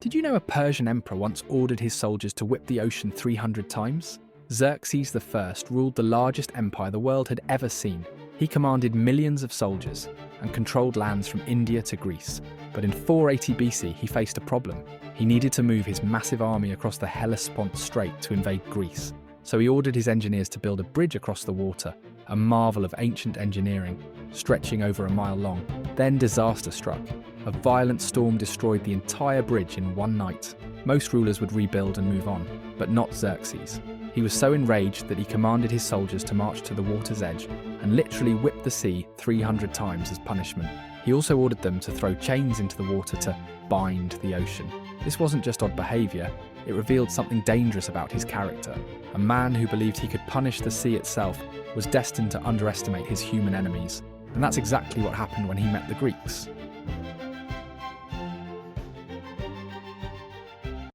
Did you know a Persian emperor once ordered his soldiers to whip the ocean 300 times? Xerxes I ruled the largest empire the world had ever seen. He commanded millions of soldiers and controlled lands from India to Greece. But in 480 BC, he faced a problem. He needed to move his massive army across the Hellespont Strait to invade Greece. So he ordered his engineers to build a bridge across the water, a marvel of ancient engineering, stretching over a mile long. Then disaster struck. A violent storm destroyed the entire bridge in one night. Most rulers would rebuild and move on, but not Xerxes. He was so enraged that he commanded his soldiers to march to the water's edge and literally whip the sea 300 times as punishment. He also ordered them to throw chains into the water to bind the ocean. This wasn't just odd behaviour, it revealed something dangerous about his character. A man who believed he could punish the sea itself was destined to underestimate his human enemies. And that's exactly what happened when he met the Greeks.